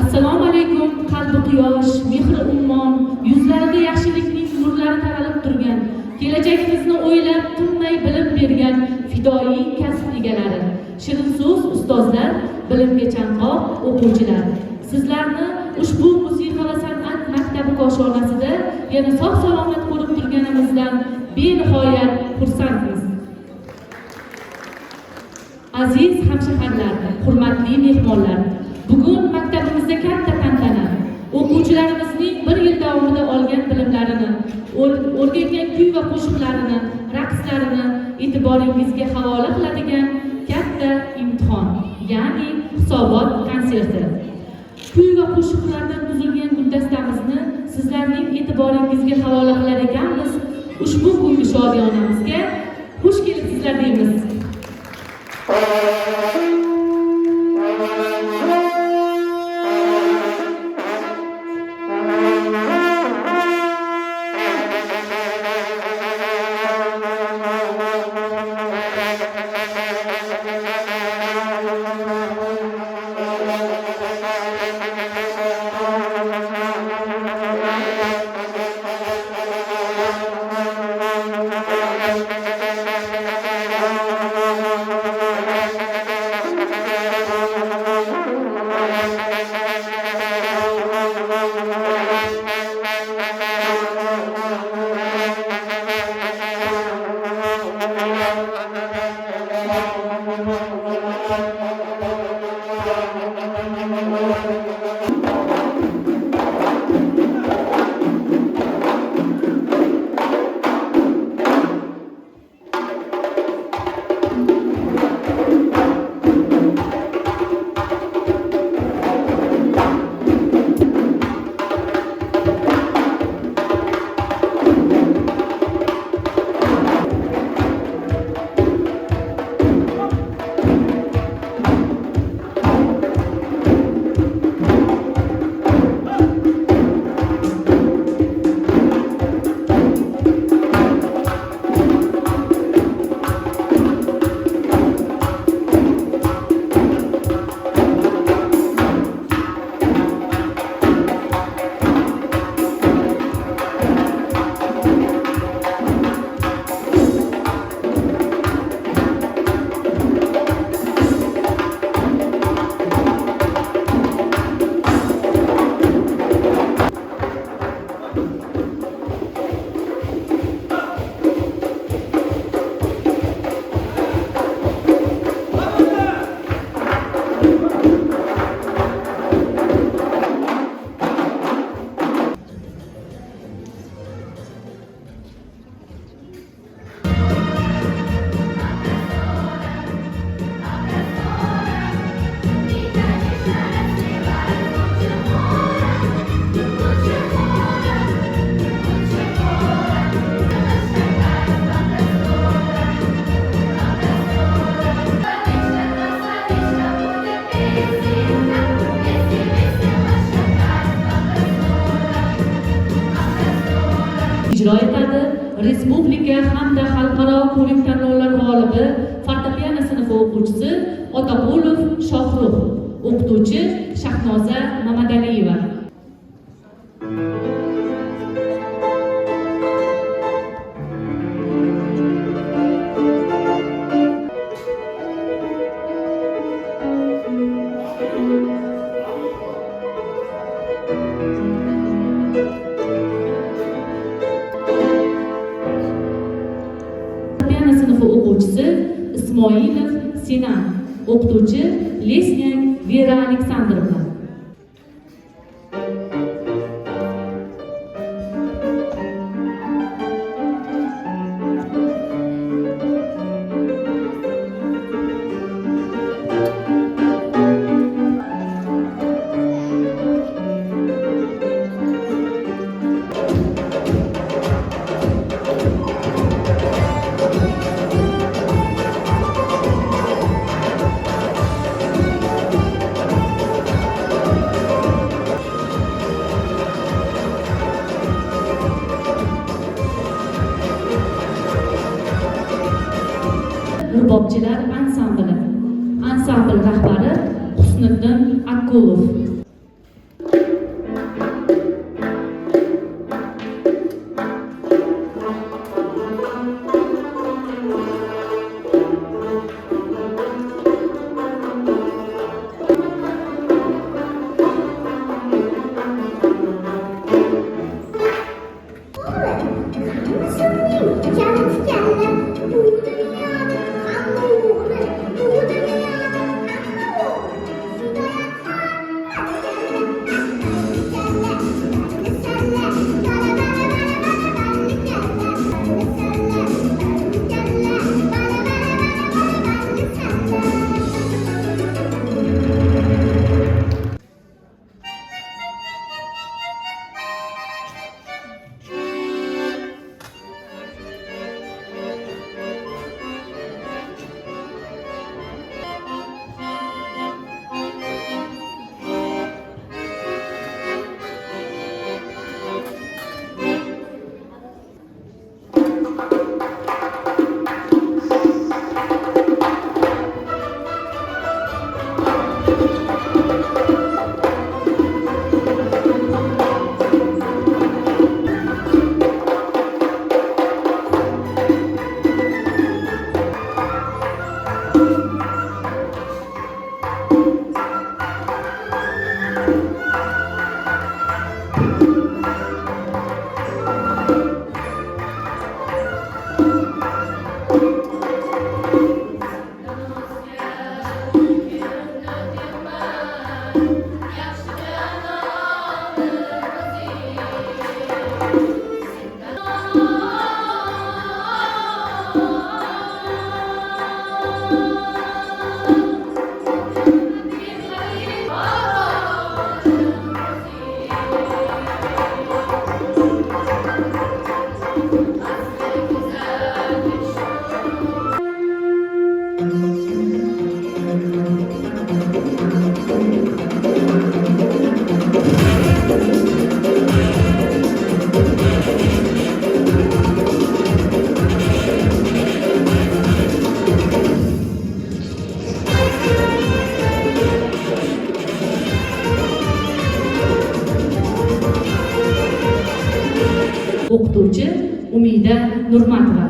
Assalomu alaykum, qalbi quyosh, mehri ummon, yuzlarida yaxshilikning nurlari taralib turgan, kelajakimizni o'ylab tinmay bilim bergan fidoyi kasb egalari, shirin so'z ustozlar, bilimga chanqoq o'quvchilar. Sizlarni ushbu musiqa va san'at maktabi koshonasida yana sog' salomat ko'rib turganimizdan benihoyat xursandmiz. Aziz hamshaharlar, hurmatli mehmonlar, bugun maktabimizda katta tantana. O'quvchilarimizning bir yil davomida olgan bilimlarini, o'rgangan kuy va qo'shiqlarini, raqslarini e'tiboringizga havola qiladigan katta imtihon, ya'ni hisobot konserti. Kuy va qo'shiqlardan tuzilgan guldastamizni sizlarning e'tiboringizga havola qilar ekanmiz. Ushbu kungi shodiyonamizga xush kelibsizlar deymiz. ijro etadi. Respublika hamda xalqaro ko'rik-tanlovlar g'olibi, fortepiano sinfi o'quvchisi Otaqulov Shohruh, o'qituvchi Shahnoza Mamadaliyeva. O'quvchisi Ismoilov Sinan, o'qituvchi Lesnyak Vera Aleksandrovna. Rurbobchilar ansambli rahbari Husniddin Akkulov. o'qituvchi Umida Nurmatova.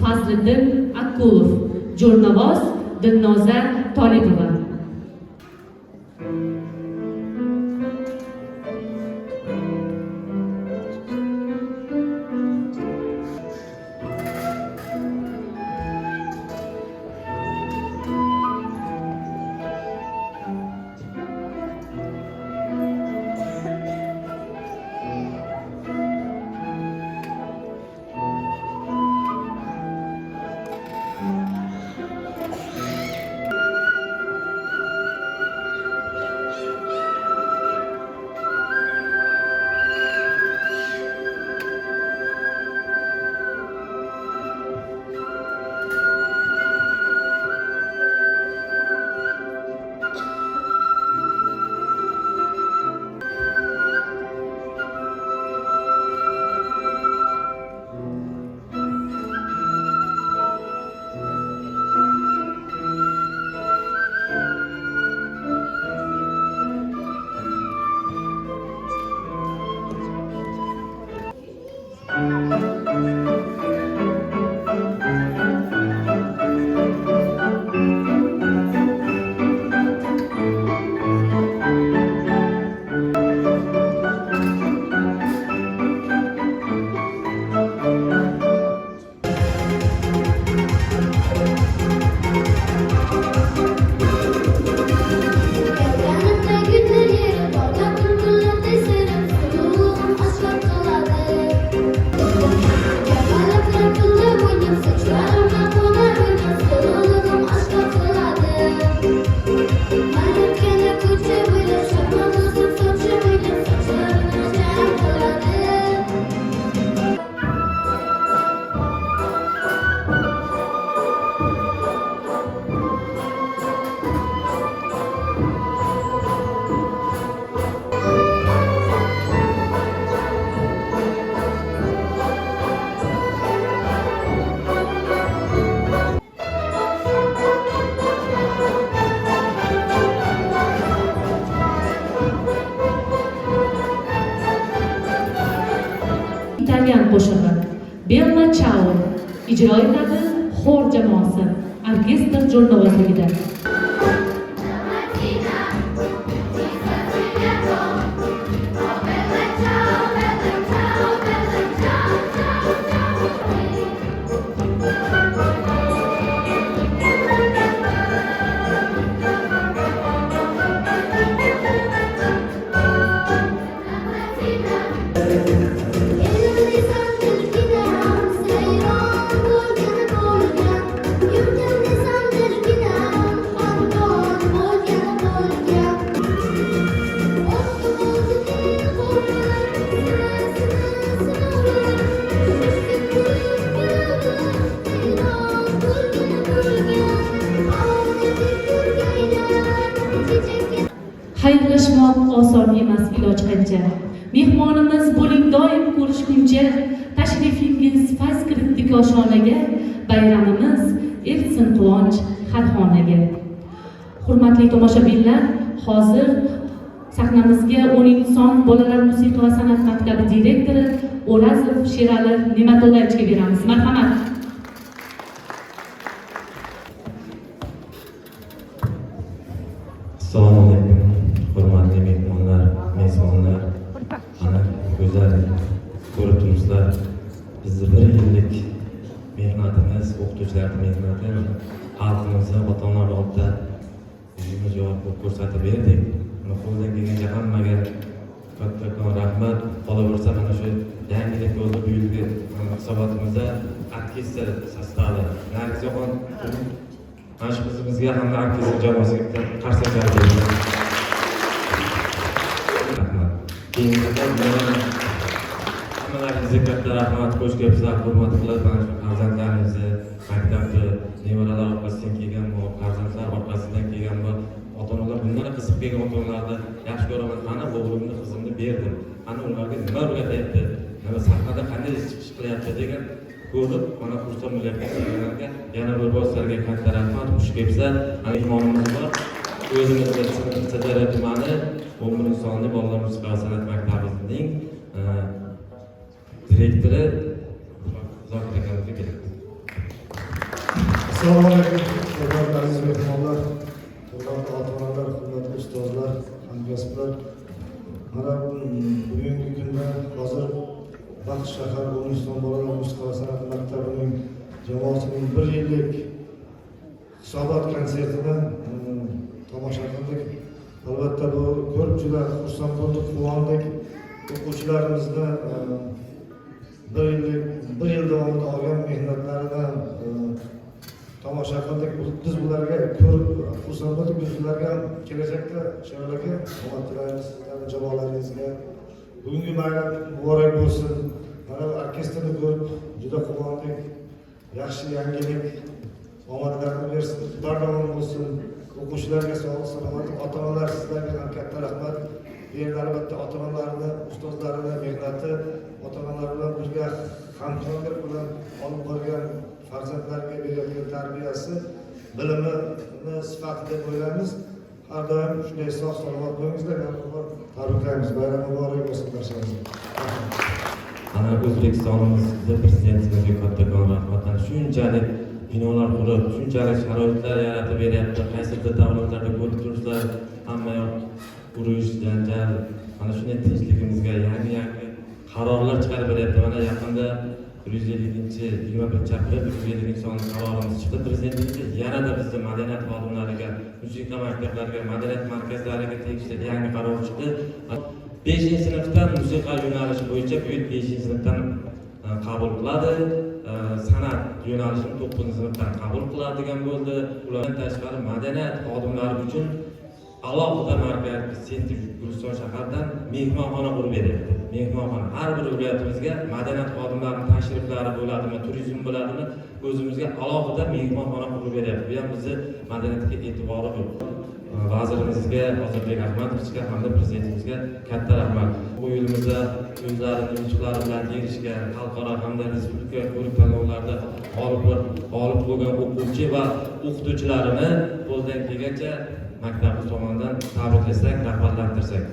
Fazliddin Akkulov, Jo'rnavoz Dilnoza Tolibova. İtalyan qo'shig'i Bella Ciao ijro etadi xor jamoasi orkestr jo'rnavozligida. Xayrlashmoq oson emas iloj qancha. Mehmonimiz bo'ling doim ko'rishguncha, tashrifingiz fayz kiritdi koshonaga, bayramimiz ertsin quvonch har xonaga. Hurmatli tomoshabinlar, hozir sahnamizga 10-son bolalar musiqa va san'at maktabi direktori O'razov Sherali Ne'matullayevga beramiz. Marhamat. Assalomu alaykum, hurmatli mehmonlar, mezbonlar, ana go'zal ko'rib turibsizlar, bizni 1 yillik mehnatimiz, o'qituvchilarning mehnati, xalqimizni ota-onalar oldida o'zimiz javob ko'rsatib berdik. Qo'ldan kelgancha hammaga kattakon rahmat. Qolaversa mana shu yangilik bo'ldi bu yilgi hisobotimizda orkestr sostavi Nargizaxon mana shu bizimizga hamda orkestr jamoasiga qarsak berdi. Rahmat. Hammalaringizga katta rahmat. Xush kelibsizlar, hurmat qilib mana shu farzandlaringizni maktabda nevaralar orqasidan kelgan bu farzandlar orqasidan kelgan bu ota-onalar bundan qiziqib kelgan ota-onalarni yaxshi ko'raman. Mana o'g'limni, qizimni berdim. Ana ularga nima o'rgatyapti, nima sahnada qanday chiqish qilyapti degan ko'rib, mana xursand bo'layotganlarga yana bir bor sizlarga katta rahmat. Xush kelibsizlar. Ana imonimiz bor. O'zimizga Sirdaryo tumani Mo'min sonli bolalar musiqa san'at maktabining direktori Zokir akamizga keladi. Assalomu alaykum, hurmatli aziz mehmonlar, hurmatli ota-onalar, hurmatli ustozlar, hamkasblar. Mana bugungi kunda hozir Baxt shahar Mo'min bolalar musiqa san'at maktabining jamoasining 1 yillik hisobot konsertini tomosha qildik. Albatta bu ko'rib juda xursand bo'ldik, quvondik. O'quvchilarimizni 1 yil davomida olgan mehnatlarini tomosha qildik. Biz ularga ko'rib xursand bo'ldik. Biz ularga kelajakda shunaqangi omad tilaymiz sizlarning jamoalaringizga. Bugungi bayram muborak bo'lsin. Mana orkestrni ko'rib juda quvondik. Yaxshi yangilik omadlarni bersin, bardavom bo'lsin. O'quvchilarga sog'lik, salomatlik, ota-onalar sizlarga ham katta rahmat. Bu yerda albatta ota-onalarni, ustozlarini mehnati, ota-onalar bilan birga hamkorlik bilan olib borgan farzandlarga berayotgan tarbiyasi, bilimini sifati deb o'ylaymiz. Har doim shunday sog' salomat bo'lingizlar. Tabriklaymiz. Bayram muborak bo'lsin barchamizga. Ana O'zbekistonimizda prezidentimizga kattakon rahmat. Shunchalik binolar qurib, shunchalik sharoitlar yaratib beryapti. Qaysidir davlatlarda ko'rib turibsizlar, hamma yoq urush, janjal. Mana shunday tinchligimizga yangi qarorlar chiqarib beryapti. Mana yaqinda 150-21-aprel 150 qarorimiz chiqdi. Prezidentimiz yanada bizning madaniyat xodimlariga, musiqa maktablariga, madaniyat markazlariga tegishli yangi qaror chiqdi. 5-sinfdan musiqa yo'nalishi bo'yicha bu yil 5-sinfdan qabul qiladi. San'at yo'nalishini 9-sinfdan qabul qiladigan bo'ldi. Ulardan tashqari madaniyat xodimlari uchun alohida markaz Sentiv Guliston shahardan mehmonxona qurib beryapti. Mehmonxona har bir viloyatimizga madaniyat xodimlarining tashriflari bo'ladimi, turizm bo'ladimi, o'zimizga alohida mehmonxona qurib beryapti. Bu ham bizni madaniyatga e'tibori bor. Vazirimizga, Ozodbek Ahmadovga hamda prezidentimizga katta rahmat. Bu yilmizda o'zlarining yutuqlari bilan erishgan xalqaro hamda respublika ko'rik tanlovlarida g'olib bo'lgan o'quvchi va o'qituvchilarini qo'ldan kelgancha maktabimiz tomonidan tabriklasak, rag'batlantirsak.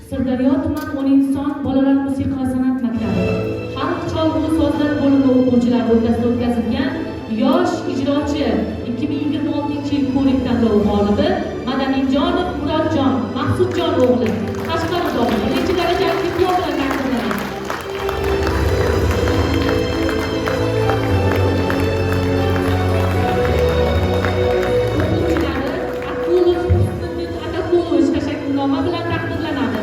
Sirdaryo tuman Mo'min bolalar musiqa va san'at maktabi xalq cholg'u sozlar bo'limi o'quvchilari o'rtasida o'tkazilgan yosh ijrochi 2026-yil ko'rik tanlovi g'olibi Madanijonov Murodjon Maqsudjon o'g'li Qashqadaryo 1-darajali diplom bilan taqdirlanadi. O'quvchilari Akulov Husniddin Atakulovich tashakkurnoma bilan taqdirlanadi.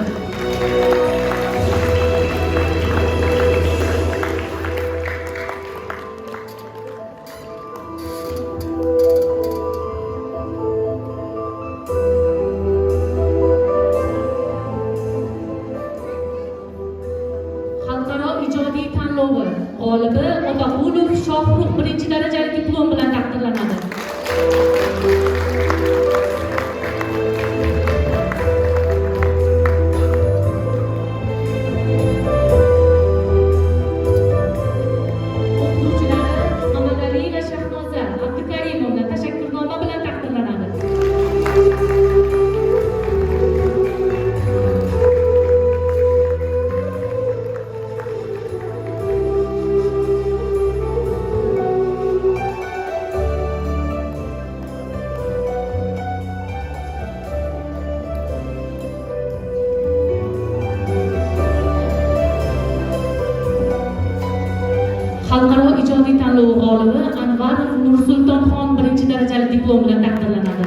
ijodiy tanlovi g'olibi Anvarov Nursultonxon birinchi darajali diplom bilan taqdirlanadi.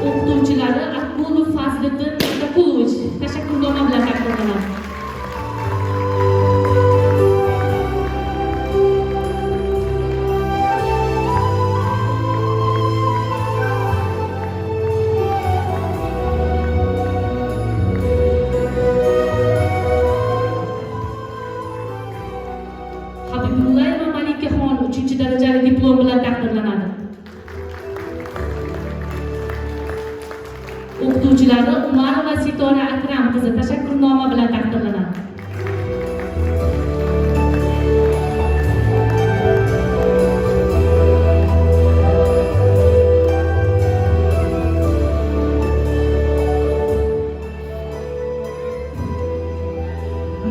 O'qituvchilari Akulov Fazliddin Akulovich tashakkurnoma bilan taqdirlanadi. Habibullayeva Malikaxon 3-darajali diplom bilan taqdirlanadi. O'qituvchilari Umarova Sitora Akram qizi tashakkurnoma bilan taqdirlanadi.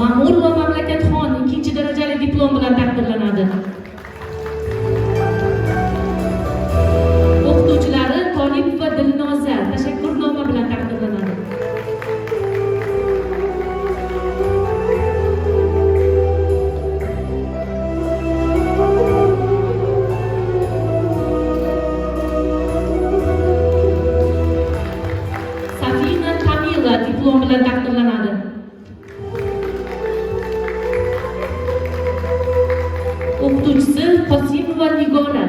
Ma'murova Mamlakatxon 2-darajali diplom bilan taqdirlanadi. O'qituvchilari Tolipova Dilnoza tashakkurnoma bilan taqdirlanadi. Safina Kamila diplom bilan taqdirlanadi. O'qituvchisi Qosimova Nigora.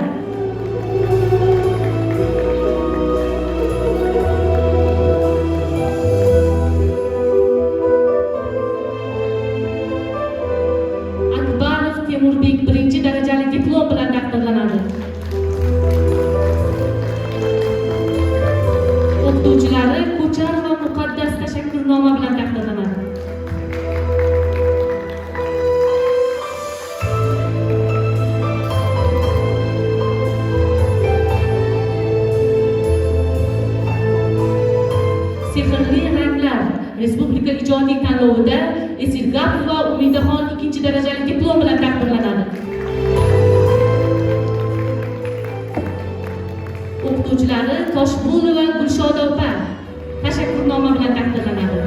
Akbarov Temurbek 1-darajali diplom bilan taqdirlanadi. O'qituvchilari Ko'charova Muqaddas tashakkurnoma bilan taqdirlanadi. Sehrli ranglar Respublika ijodiy tanlovida Esirgapova Umidaxon 2-darajali diplom bilan taqdirlanadi. O'qituvchilari Toshbulova Gulshoda opa tashakkurnoma bilan taqdirlanadi.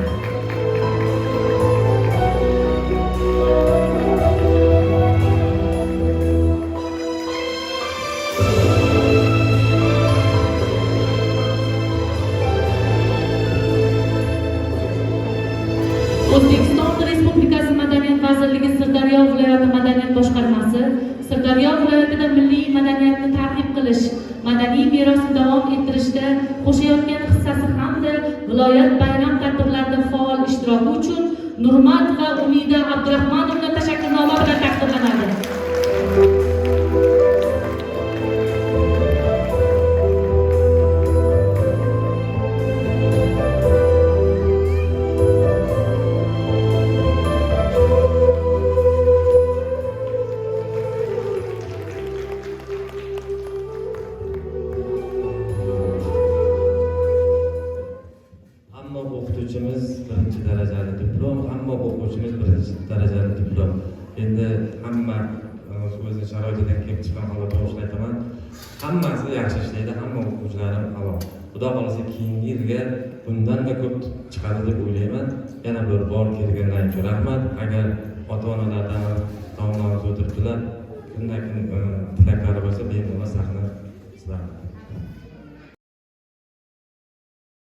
O'zbekiston Respublikasi Madaniyat vazirligi Sirdaryo viloyati madaniyat boshqarmasi Sirdaryo viloyatida milliy madaniyatni targ'ib qilish, madaniy merosni davom ettirishda qo'shayotgan hissasi hamda viloyat bayram tadbirlarida faol ishtiroki uchun Nurmat va Umida Abdurahmonovna tashakkurnoma bilan taqdirlanadi. O'qituvchimiz 1-darajali diplom, hamma o'quvchimiz 1-darajali diplom. Endi hamma o'zining sharoitidan kelib chiqqan holatda o'shani aytaman. Hammasi yaxshi ishlaydi, hamma o'quvchilarim halol. Xudo xolasa keyingi yilga bundan-da ko'p chiqadi deb o'ylayman. Yana bir bor kelgandan keyin rahmat. Agar ota-onalardan taomlarni o'tiribdilar, kundan kun